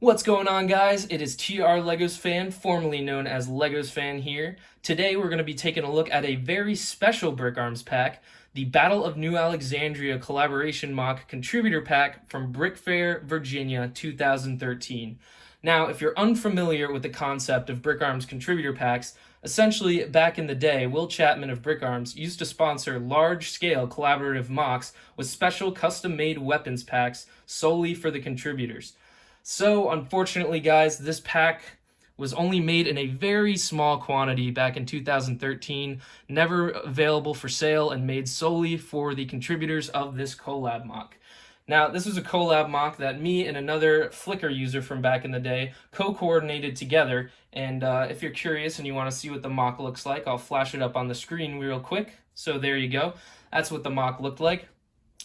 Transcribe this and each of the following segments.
What's going on, guys? It is TRLegosfan, formerly known as LegosFan here. Today we're going to be taking a look at a very special Brickarms pack, the Battle of New Alexandria collaboration mock contributor pack from Brickfair, Virginia, 2013. Now, if you're unfamiliar with the concept of Brickarms contributor packs, essentially back in the day, Will Chapman of Brickarms used to sponsor large-scale collaborative mocks with special custom-made weapons packs solely for the contributors. So, unfortunately, guys, this pack was only made in a very small quantity back in 2013, never available for sale, and made solely for the contributors of this collab mock. Now, this was a collab mock that me and another Flickr user from back in the day co-coordinated together, and if you're curious and you want to see what the mock looks like, I'll flash it up on the screen real quick. So there you go. That's what the mock looked like.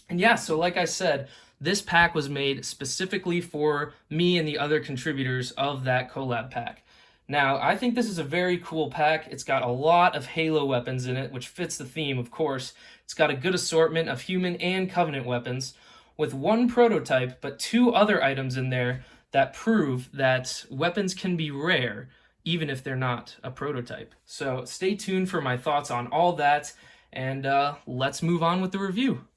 And yeah, so like I said, this pack was made specifically for me and the other contributors of that collab pack. Now, I think this is a very cool pack. It's got a lot of Halo weapons in it, which fits the theme, of course. It's got a good assortment of human and Covenant weapons, with one prototype, but two other items in there that prove that weapons can be rare, even if they're not a prototype. So stay tuned for my thoughts on all that, and let's move on with the review.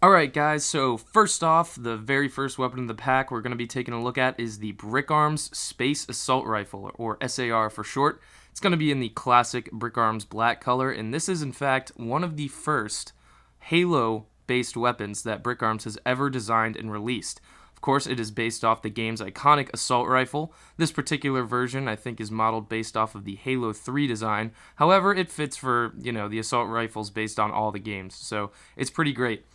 Alright guys, so first off, the very first weapon in the pack we're going to be taking a look at is the Brickarms Space Assault Rifle, or SAR for short. It's going to be in the classic Brickarms black color, and this is in fact one of the first Halo-based weapons that Brickarms has ever designed and released. Of course, it is based off the game's iconic assault rifle. This particular version, I think, is modeled based off of the Halo 3 design. However, it fits for, the assault rifles based on all the games, so it's pretty great.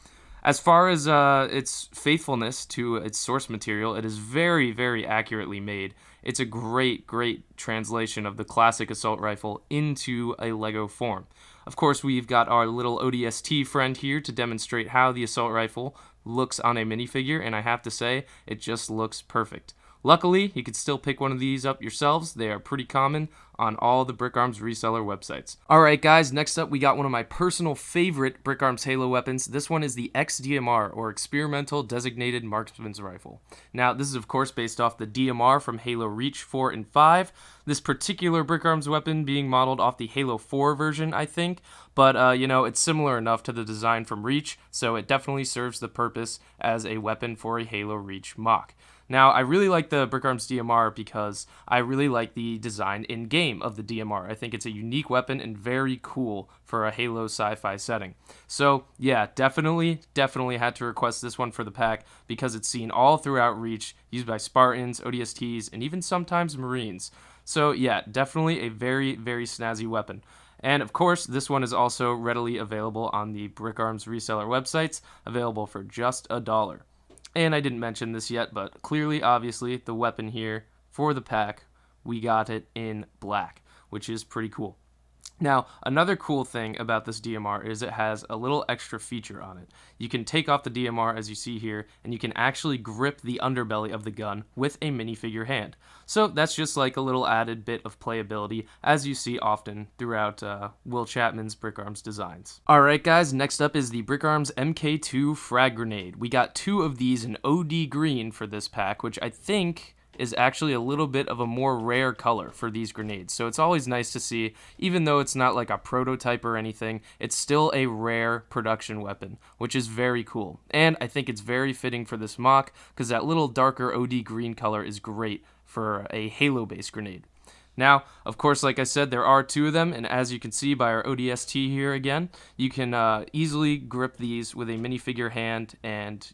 As far as its faithfulness to its source material, it is very, very accurately made. It's a great, great translation of the classic assault rifle into a Lego form. Of course, we've got our little ODST friend here to demonstrate how the assault rifle looks on a minifigure, and I have to say, it just looks perfect. Luckily, you could still pick one of these up yourselves. They are pretty common on all the Brickarms reseller websites. Alright guys, next up we got one of my personal favorite Brickarms Halo weapons. This one is the XDMR, or Experimental Designated Marksman's Rifle. Now, this is of course based off the DMR from Halo Reach 4 and 5. This particular Brickarms weapon being modeled off the Halo 4 version, I think. But, it's similar enough to the design from Reach, so it definitely serves the purpose as a weapon for a Halo Reach mock. Now, I really like the Brickarms DMR because I really like the design in-game of the DMR. I think it's a unique weapon and very cool for a Halo sci-fi setting. So, yeah, definitely had to request this one for the pack because it's seen all throughout Reach, used by Spartans, ODSTs, and even sometimes Marines. So, yeah, definitely a very, very snazzy weapon. And of course, this one is also readily available on the Brickarms reseller websites, available for just $1. And I didn't mention this yet, but clearly, obviously, the weapon here for the pack, we got it in black, which is pretty cool. Now, another cool thing about this DMR is it has a little extra feature on it. You can take off the DMR, as you see here, and you can actually grip the underbelly of the gun with a minifigure hand. So that's just like a little added bit of playability, as you see often throughout Will Chapman's Brickarms designs. Alright guys, next up is the Brickarms MK2 Frag Grenade. We got two of these in OD green for this pack, which I think is actually a little bit of a more rare color for these grenades. So it's always nice to see, even though it's not like a prototype or anything, it's still a rare production weapon, which is very cool. And I think it's very fitting for this mock, because that little darker OD green color is great for a Halo-based grenade. Now, of course, like I said, there are two of them, and as you can see by our ODST here again, you can easily grip these with a minifigure hand and,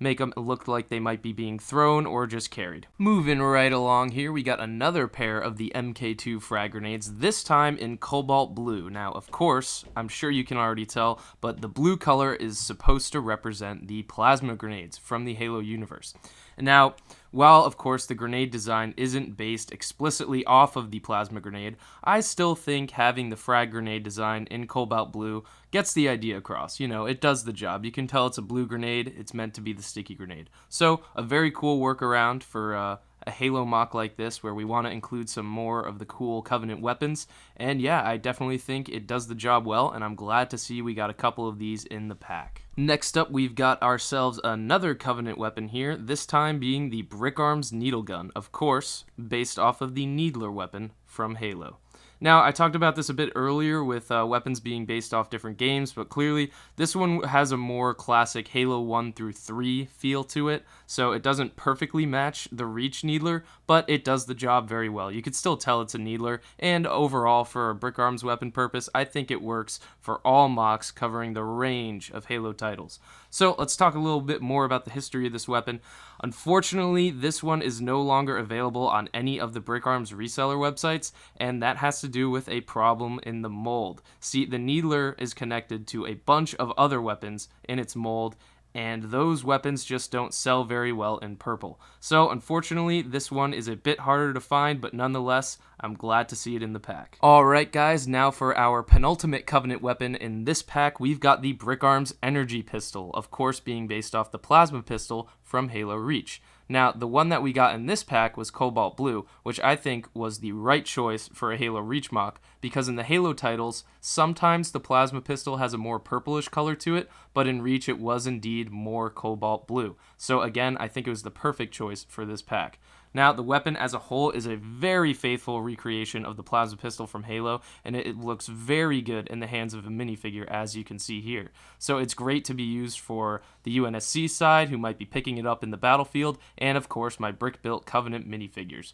make them look like they might be being thrown or just carried. Moving right along here, we got another pair of the MK2 frag grenades, this time in cobalt blue. Now, of course, I'm sure you can already tell, but the blue color is supposed to represent the plasma grenades from the Halo universe. Now, while, of course, the grenade design isn't based explicitly off of the plasma grenade, I still think having the frag grenade design in cobalt blue gets the idea across. It does the job. You can tell it's a blue grenade. It's meant to be the sticky grenade. So, a very cool workaround for a Halo mock like this where we want to include some more of the cool Covenant weapons. And yeah, I definitely think it does the job well, and I'm glad to see we got a couple of these in the pack. Next up, we've got ourselves another Covenant weapon here, this time being the Brickarms Needle Gun, of course, based off of the Needler weapon from Halo. Now, I talked about this a bit earlier with weapons being based off different games, but clearly this one has a more classic Halo 1 through 3 feel to it, so it doesn't perfectly match the Reach Needler, but it does the job very well. You could still tell it's a Needler, and overall, for a Brickarms weapon purpose, I think it works for all mocks covering the range of Halo titles. So let's talk a little bit more about the history of this weapon. Unfortunately, this one is no longer available on any of the Brickarms reseller websites, and that has to do with a problem in the mold. See, the Needler is connected to a bunch of other weapons in its mold, and those weapons just don't sell very well in purple. So unfortunately, this one is a bit harder to find, but nonetheless, I'm glad to see it in the pack. Alright guys, now for our penultimate Covenant weapon in this pack, we've got the Brickarms Energy Pistol, of course being based off the Plasma Pistol from Halo Reach. Now, the one that we got in this pack was Cobalt Blue, which I think was the right choice for a Halo Reach mock, because in the Halo titles, sometimes the Plasma Pistol has a more purplish color to it, but in Reach it was indeed more Cobalt Blue. So again, I think it was the perfect choice for this pack. Now, the weapon as a whole is a very faithful recreation of the Plasma Pistol from Halo, and it looks very good in the hands of a minifigure, as you can see here. So it's great to be used for the UNSC side, who might be picking it up in the battlefield, and of course my brick-built Covenant minifigures.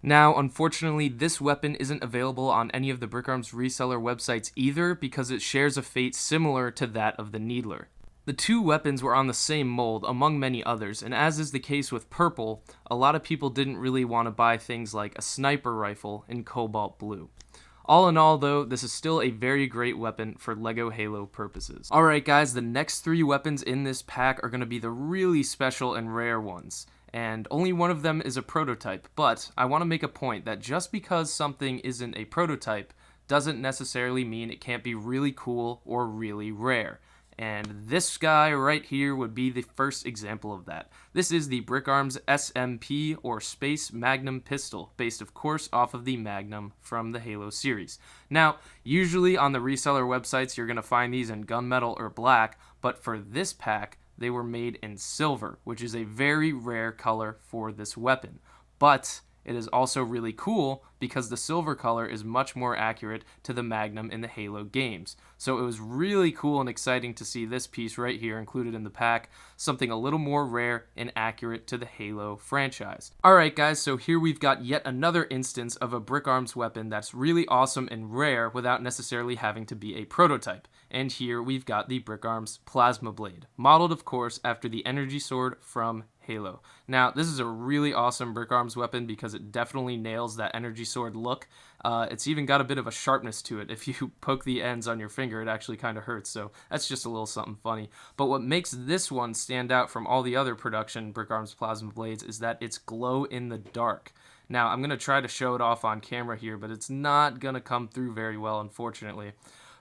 Now, unfortunately, this weapon isn't available on any of the Brickarms reseller websites either, because it shares a fate similar to that of the Needler. The two weapons were on the same mold, among many others, and as is the case with purple, a lot of people didn't really want to buy things like a sniper rifle in Cobalt Blue. All in all, though, this is still a very great weapon for LEGO Halo purposes. Alright guys, the next three weapons in this pack are going to be the really special and rare ones, and only one of them is a prototype, but I want to make a point that just because something isn't a prototype doesn't necessarily mean it can't be really cool or really rare. And this guy right here would be the first example of that. This is the Brickarms SMP, or Space Magnum Pistol, based of course off of the Magnum from the Halo series. Now, usually on the reseller websites you're going to find these in gunmetal or black, but for this pack they were made in silver, which is a very rare color for this weapon. But it is also really cool because the silver color is much more accurate to the Magnum in the Halo games. So it was really cool and exciting to see this piece right here included in the pack, something a little more rare and accurate to the Halo franchise. Alright guys, so here we've got yet another instance of a Brickarms weapon that's really awesome and rare without necessarily having to be a prototype. And here we've got the Brickarms Plasma Blade, modeled of course after the energy sword from Halo. Now, this is a really awesome Brickarms weapon because it definitely nails that energy sword look. It's even got a bit of a sharpness to it. If you poke the ends on your finger, it actually kind of hurts, so that's just a little something funny. But what makes this one stand out from all the other production Brickarms Plasma Blades is that it's glow in the dark. Now, I'm going to try to show it off on camera here, but it's not going to come through very well, unfortunately.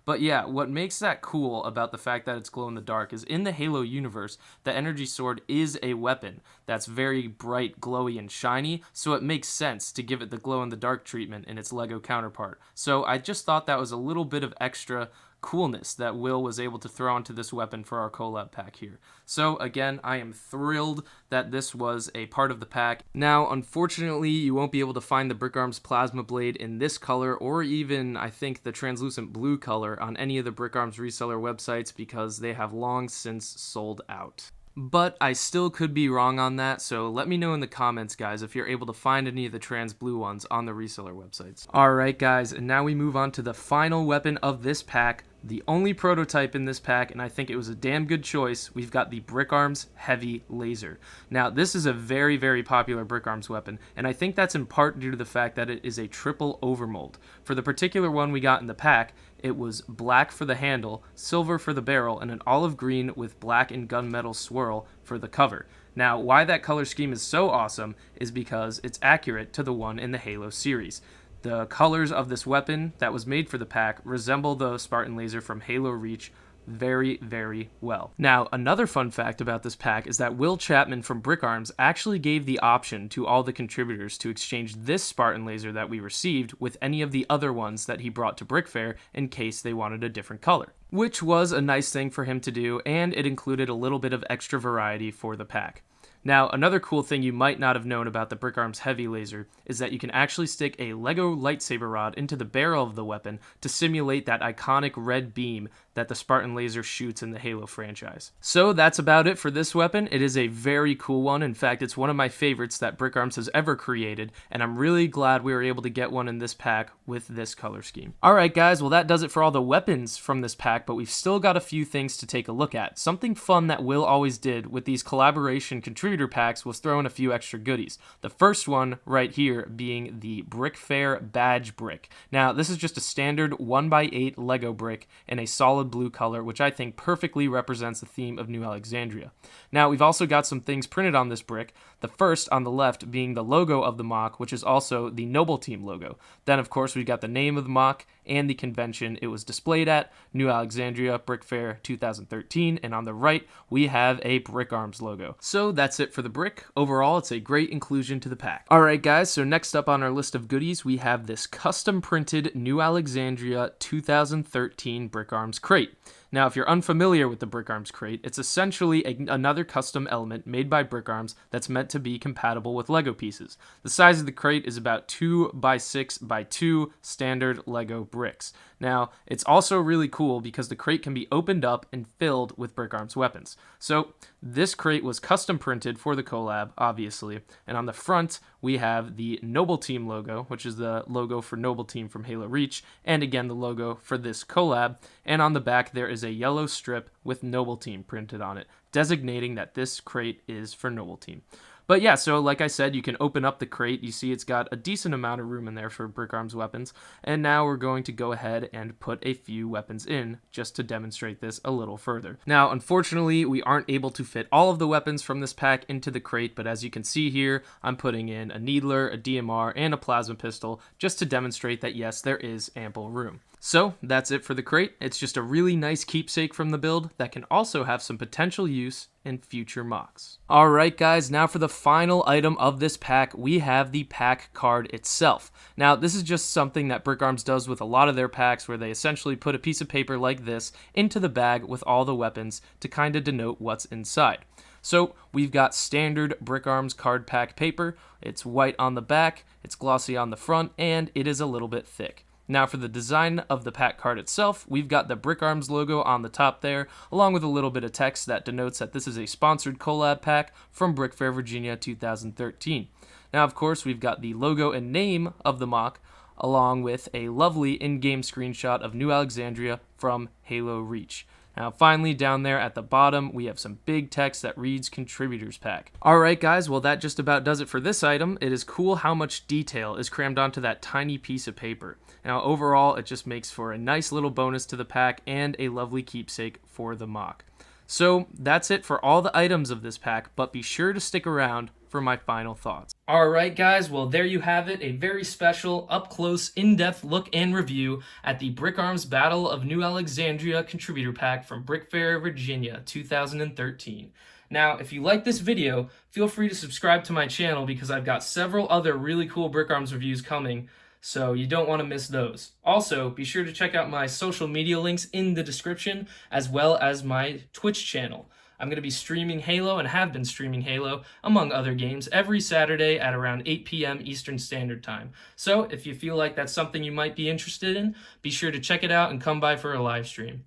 But yeah, what makes that cool about the fact that it's glow in the dark is in the Halo universe, the energy sword is a weapon that's very bright, glowy, and shiny, so it makes sense to give it the glow in the dark treatment in its LEGO counterpart. So I just thought that was a little bit of extra coolness that Will was able to throw onto this weapon for our collab pack here. So again, I am thrilled that this was a part of the pack. Now, unfortunately, you won't be able to find the Brickarms Plasma Blade in this color, or even, I think, the translucent blue color on any of the Brickarms reseller websites because they have long since sold out. But I still could be wrong on that, so let me know in the comments, guys, if you're able to find any of the trans blue ones on the reseller websites. Alright guys, and now we move on to the final weapon of this pack, the only prototype in this pack, and I think it was a damn good choice. We've got the Brickarms Heavy Laser. Now, this is a very, very popular Brickarms weapon, and I think that's in part due to the fact that it is a triple overmold. For the particular one we got in the pack, it was black for the handle, silver for the barrel, and an olive green with black and gunmetal swirl for the cover. Now, why that color scheme is so awesome is because it's accurate to the one in the Halo series. The colors of this weapon that was made for the pack resemble the Spartan laser from Halo Reach very, very well. Now, another fun fact about this pack is that Will Chapman from Brickarms actually gave the option to all the contributors to exchange this Spartan laser that we received with any of the other ones that he brought to Brickfair in case they wanted a different color, which was a nice thing for him to do, and it included a little bit of extra variety for the pack. Now, another cool thing you might not have known about the Brickarms Heavy Laser is that you can actually stick a Lego lightsaber rod into the barrel of the weapon to simulate that iconic red beam that the Spartan laser shoots in the Halo franchise. So that's about it for this weapon. It is a very cool one. In fact, it's one of my favorites that Brickarms has ever created, and I'm really glad we were able to get one in this pack with this color scheme. Alright guys, well that does it for all the weapons from this pack, but we've still got a few things to take a look at. Something fun that Will always did with these collaboration contributor packs was throw in a few extra goodies. The first one right here being the Brickfair badge brick. Now this is just a standard 1x8 Lego brick in a solid blue color, which I think perfectly represents the theme of New Alexandria. Now we've also got some things printed on this brick, the first on the left being the logo of the MOC, which is also the Noble Team logo. Then of course we've got the name of the MOC and the convention it was displayed at, New Alexandria Brick Fair 2013, and on the right we have a Brickarms logo. So that's it for the brick. Overall, it's a great inclusion to the pack. Alright guys, so next up on our list of goodies we have this custom printed New Alexandria 2013 Brickarms crate. Now, if you're unfamiliar with the Brickarms crate, it's essentially another custom element made by Brickarms that's meant to be compatible with Lego pieces. The size of the crate is about 2x6x2 standard Lego bricks. Now, it's also really cool because the crate can be opened up and filled with Brickarms weapons. So, this crate was custom printed for the collab, obviously, and on the front, we have the Noble Team logo, which is the logo for Noble Team from Halo Reach, and again the logo for this collab, and on the back there is a yellow strip with Noble Team printed on it, designating that this crate is for Noble Team. But yeah, so like I said, you can open up the crate. You see it's got a decent amount of room in there for Brickarms weapons. And now we're going to go ahead and put a few weapons in just to demonstrate this a little further. Now, unfortunately, we aren't able to fit all of the weapons from this pack into the crate, but as you can see here, I'm putting in a Needler, a DMR, and a plasma pistol just to demonstrate that yes, there is ample room. So that's it for the crate. It's just a really nice keepsake from the build that can also have some potential use in future MOCs. Alright guys, now for the final item of this pack, we have the pack card itself. Now this is just something that Brickarms does with a lot of their packs where they essentially put a piece of paper like this into the bag with all the weapons to kind of denote what's inside. So we've got standard Brickarms card pack paper. It's white on the back, it's glossy on the front, and it is a little bit thick. Now for the design of the pack card itself, we've got the Brickarms logo on the top there, along with a little bit of text that denotes that this is a sponsored collab pack from Brickfair Virginia 2013. Now of course we've got the logo and name of the MOC, along with a lovely in-game screenshot of New Alexandria from Halo Reach. Now finally down there at the bottom we have some big text that reads Contributors Pack. Alright guys, well that just about does it for this item. It is cool how much detail is crammed onto that tiny piece of paper. Now overall it just makes for a nice little bonus to the pack and a lovely keepsake for the MOC. So that's it for all the items of this pack, but be sure to stick around for my final thoughts. Alright guys, well there you have it, a very special, up-close, in-depth look and review at the Brickarms Battle of New Alexandria Contributor Pack from Brickfair, Virginia 2013. Now, if you like this video, feel free to subscribe to my channel because I've got several other really cool Brickarms reviews coming, so you don't want to miss those. Also, be sure to check out my social media links in the description, as well as my Twitch channel. I'm going to be streaming Halo and have been streaming Halo, among other games, every Saturday at around 8 p.m. Eastern Standard Time. So, if you feel like that's something you might be interested in, be sure to check it out and come by for a live stream.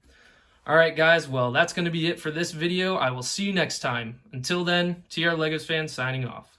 Alright guys, well that's going to be it for this video. I will see you next time. Until then, TRLegosfan signing off.